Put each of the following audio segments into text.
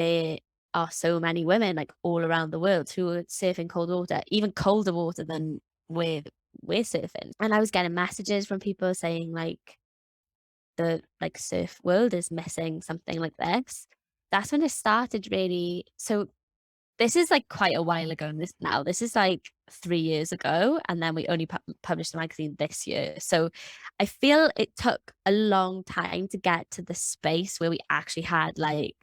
there are so many women like all around the world who are surfing cold water, even colder water than where we're surfing. And I was getting messages from people saying like the like surf world is missing something like this. That's when it started really. So this is like quite a while ago now. This is like 3 years ago. And then we only published the magazine this year. So I feel it took a long time to get to the space where we actually had like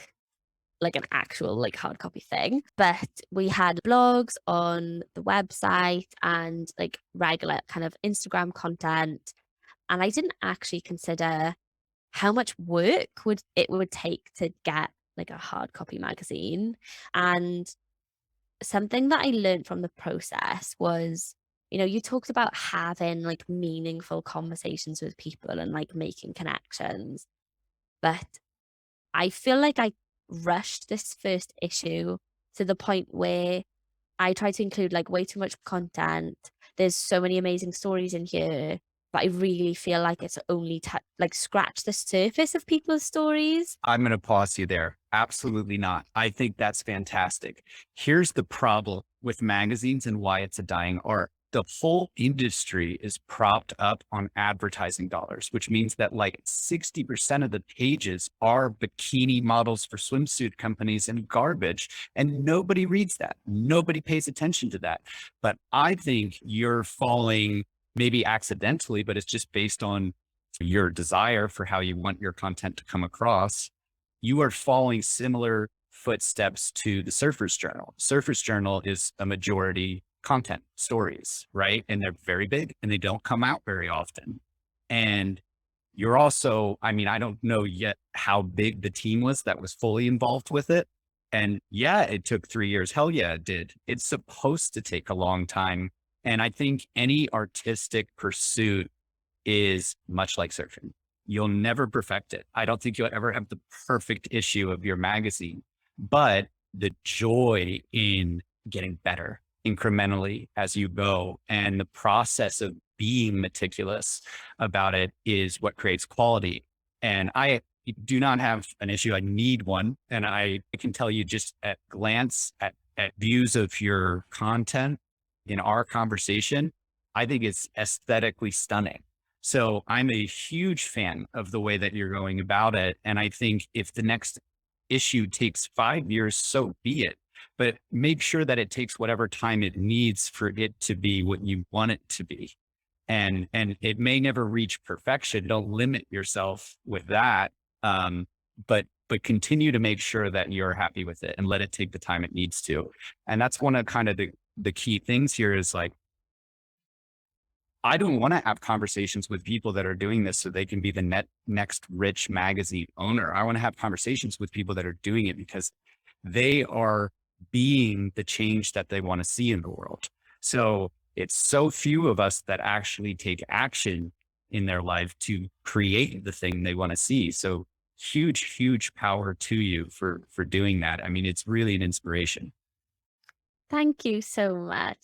an actual like hard copy thing. But we had blogs on the website and like regular kind of Instagram content. And I didn't actually consider how much work would take to get like a hard copy magazine. And something that I learned from the process was, you talked about having like meaningful conversations with people and like making connections. But I feel like I rushed this first issue to the point where I try to include like way too much content. There's so many amazing stories in here, but I really feel like it's only like scratch the surface of people's stories. I'm going to pause you there. Absolutely not. I think that's fantastic. Here's the problem with magazines and why it's a dying art. The whole industry is propped up on advertising dollars, which means that like 60% of the pages are bikini models for swimsuit companies and garbage. And nobody reads that. Nobody pays attention to that. But I think you're falling maybe accidentally, but it's just based on your desire for how you want your content to come across. You are following similar footsteps to the Surfer's Journal. Surfer's Journal is a majority content stories, right? And they're very big and they don't come out very often. And you're also, I mean, I don't know yet how big the team was that was fully involved with it. And yeah, it took 3 years. Hell yeah, it did. It's supposed to take a long time. And I think any artistic pursuit is much like surfing. You'll never perfect it. I don't think you'll ever have the perfect issue of your magazine, but the joy in getting better incrementally as you go and the process of being meticulous about it is what creates quality. And I do not have an issue. I need one. And I can tell you just at glance at views of your content in our conversation, I think it's aesthetically stunning. So I'm a huge fan of the way that you're going about it. And I think if the next issue takes 5 years, so be it. But make sure that it takes whatever time it needs for it to be what you want it to be. And it may never reach perfection. Don't limit yourself with that. But continue to make sure that you're happy with it and let it take the time it needs to. And that's one of kind of the key things here is like, I don't want to have conversations with people that are doing this so they can be the next rich magazine owner. I want to have conversations with people that are doing it because they are being the change that they want to see in the world. So it's so few of us that actually take action in their life to create the thing they want to see. So huge power to you for doing that. I mean, it's really an inspiration. Thank you so much.